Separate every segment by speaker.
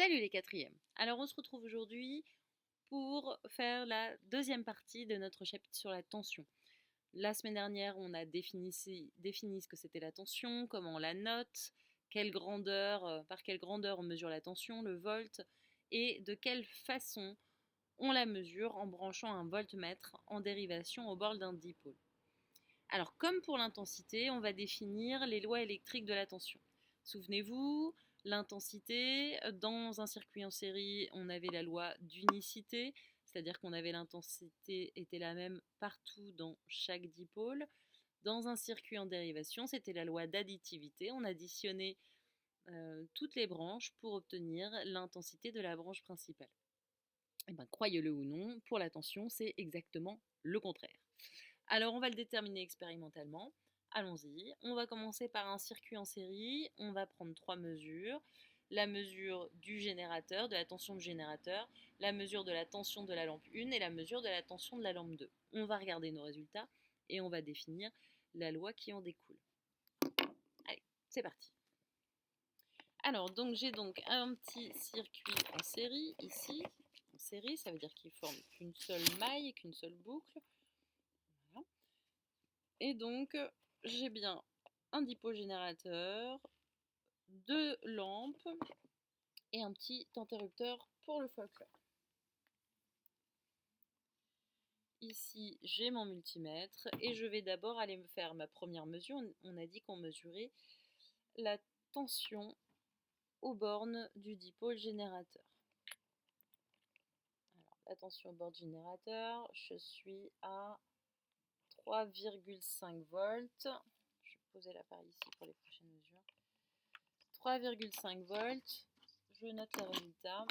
Speaker 1: Salut les quatrièmes. Alors on se retrouve aujourd'hui pour faire la deuxième partie de notre chapitre sur la tension. La semaine dernière, on a défini ce que c'était la tension, comment on la note, par quelle grandeur on mesure la tension, le volt, et de quelle façon on la mesure en branchant un voltmètre en dérivation au bord d'un dipôle. Alors comme pour l'intensité, on va définir les lois électriques de la tension. Souvenez-vous, l'intensité, dans un circuit en série, on avait la loi d'unicité, c'est-à-dire qu'on avait l'intensité était la même partout dans chaque dipôle. Dans un circuit en dérivation, c'était la loi d'additivité. On additionnait toutes les branches pour obtenir l'intensité de la branche principale. Et bien, croyez-le ou non, pour la tension, c'est exactement le contraire. Alors, on va le déterminer expérimentalement. Allons-y. On va commencer par un circuit en série. On va prendre 3 mesures. La mesure du générateur, de la tension du générateur, la mesure de la tension de la lampe 1 et la mesure de la tension de la lampe 2. On va regarder nos résultats et on va définir la loi qui en découle. Allez, c'est parti. Alors, j'ai donc un petit circuit en série ici. En série, ça veut dire qu'il forme qu'une seule maille, qu'une seule boucle. Voilà. Et donc, j'ai bien un dipôle générateur, 2 lampes et un petit interrupteur pour le folklore. Ici, j'ai mon multimètre et je vais d'abord aller me faire ma première mesure. On a dit qu'on mesurait la tension aux bornes du dipôle générateur. Alors, la tension au bord du générateur, je suis à 3,5 volts. Je vais poser l'appareil ici pour les prochaines mesures. 3,5 volts. Je note les résultats.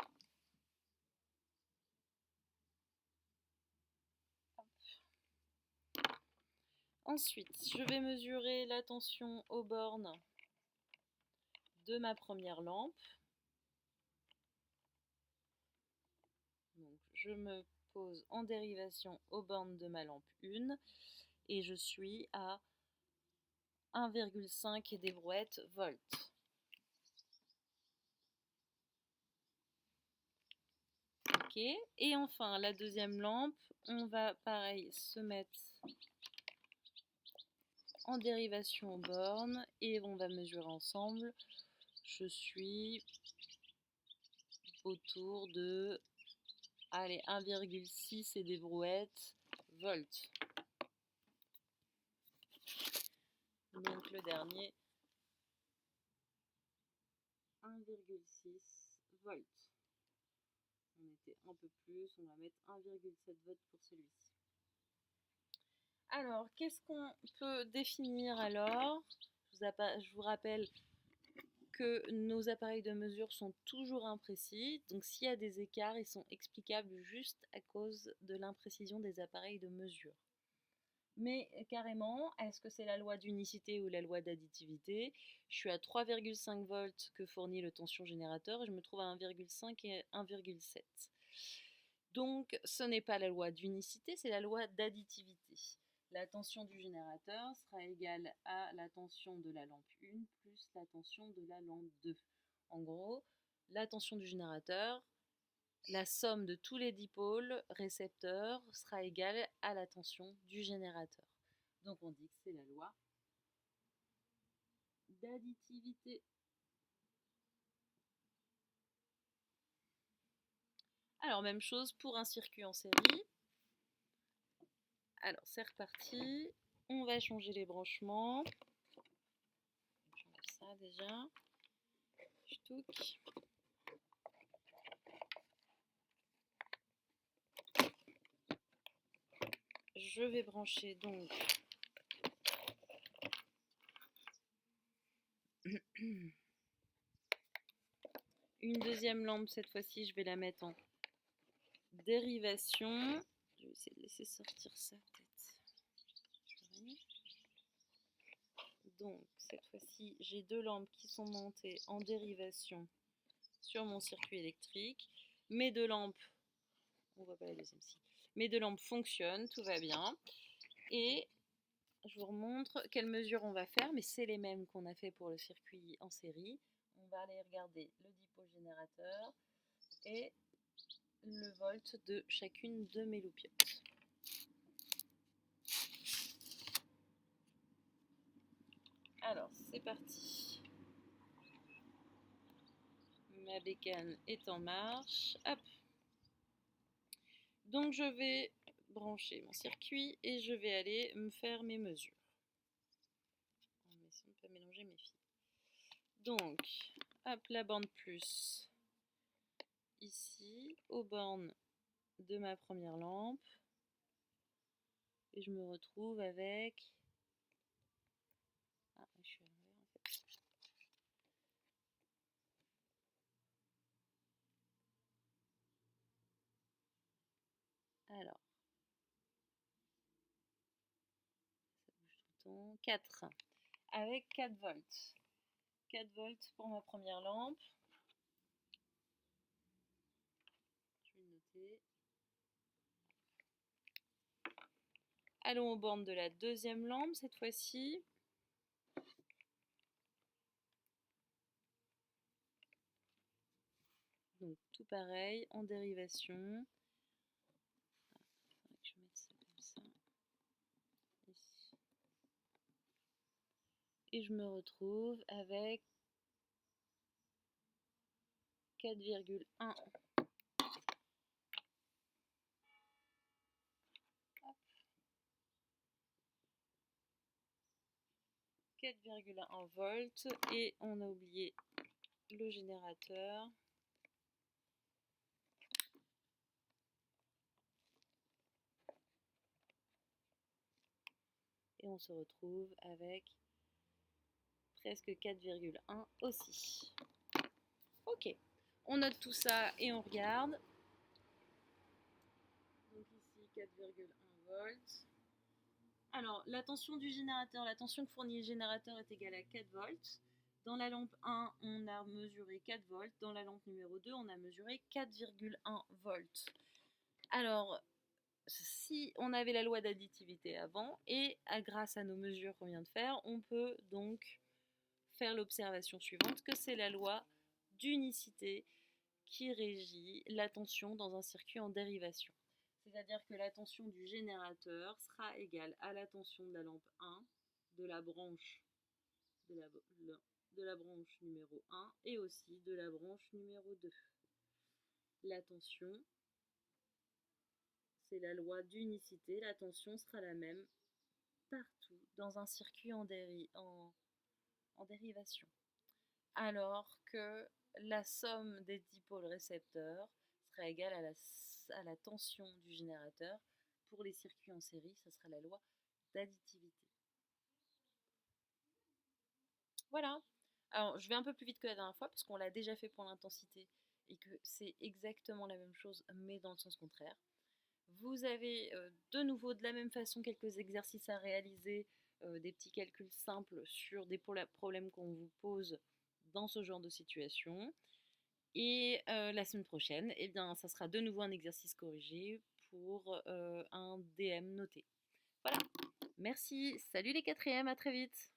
Speaker 1: Ensuite, je vais mesurer la tension aux bornes de ma première lampe. Donc, je me pose en dérivation aux bornes de ma lampe 1 et je suis à 1,5 et des brouettes volts. Ok, et enfin la deuxième lampe, on va pareil se mettre en dérivation aux bornes et on va mesurer ensemble. Je suis autour de 1,6 et des brouettes volts. Donc le dernier 1,6 volts. On était un peu plus, on va mettre 1,7 volts pour celui-ci. Alors, qu'est-ce qu'on peut définir alors ? Je vous rappelle que nos appareils de mesure sont toujours imprécis. Donc s'il y a des écarts, ils sont explicables juste à cause de l'imprécision des appareils de mesure. Mais carrément, est-ce que c'est la loi d'unicité ou la loi d'additivité ? Je suis à 3,5 volts que fournit le tension générateur et je me trouve à 1,5 et 1,7. Donc ce n'est pas la loi d'unicité, c'est la loi d'additivité. La tension du générateur sera égale à la tension de la lampe 1 plus la tension de la lampe 2. En gros, la tension du générateur, la somme de tous les dipôles récepteurs sera égale à la tension du générateur. Donc on dit que c'est la loi d'additivité. Alors même chose pour un circuit en série. Alors c'est reparti. On va changer les branchements. Je ça déjà. Ch'touk. Je vais brancher donc une deuxième lampe. Cette fois-ci, je vais la mettre en dérivation. Je vais essayer de laisser sortir ça peut-être. Donc cette fois-ci, j'ai 2 lampes qui sont montées en dérivation sur mon circuit électrique. Mes 2 lampes, on voit pas la deuxième ci. Mes 2 lampes fonctionnent, tout va bien. Et je vous remontre quelles mesures on va faire, mais c'est les mêmes qu'on a fait pour le circuit en série. On va aller regarder le dipôle générateur et le volt de chacune de mes loupiottes. Alors, c'est parti. Ma bécane est en marche. Hop. Donc, je vais brancher mon circuit et je vais aller me faire mes mesures. On va essayer de ne pas mélanger mes fils. Donc, hop, la borne plus ici, aux bornes de ma première lampe. Et je me retrouve avec... Ah, je suis à l'envers en fait. Alors, ça bouge tout le temps. 4. Avec 4 volts. 4 volts pour ma première lampe. Je vais le noter. Allons aux bornes de la deuxième lampe cette fois-ci. Donc tout pareil, en dérivation. Il faudrait que je mette ça comme ça. Ici. Et je me retrouve avec 4,1. 4,1 volts et on a oublié le générateur. Et on se retrouve avec presque 4,1 aussi. Ok, on note tout ça et on regarde. Donc ici 4,1 volts. Alors la tension du générateur, la tension que fournit le générateur est égale à 4 volts. Dans la lampe 1, on a mesuré 4 volts. Dans la lampe numéro 2, on a mesuré 4,1 volts. Alors, si on avait la loi d'additivité avant, et grâce à nos mesures qu'on vient de faire, on peut donc faire l'observation suivante, que c'est la loi d'unicité qui régit la tension dans un circuit en dérivation. C'est-à-dire que la tension du générateur sera égale à la tension de la lampe 1, de la branche numéro 1 et aussi de la branche numéro 2. La tension, c'est la loi d'unicité, la tension sera la même partout dans un circuit en dérivation. Alors que la somme des dipôles récepteurs sera égale à la tension du générateur. Pour les circuits en série, ça sera la loi d'additivité. Voilà. Alors, je vais un peu plus vite que la dernière fois parce qu'on l'a déjà fait pour l'intensité et que c'est exactement la même chose mais dans le sens contraire. Vous avez de nouveau de la même façon quelques exercices à réaliser, des petits calculs simples sur des problèmes qu'on vous pose dans ce genre de situation. Et la semaine prochaine, eh bien, ça sera de nouveau un exercice corrigé pour un DM noté. Voilà, merci, salut les quatrièmes, à très vite.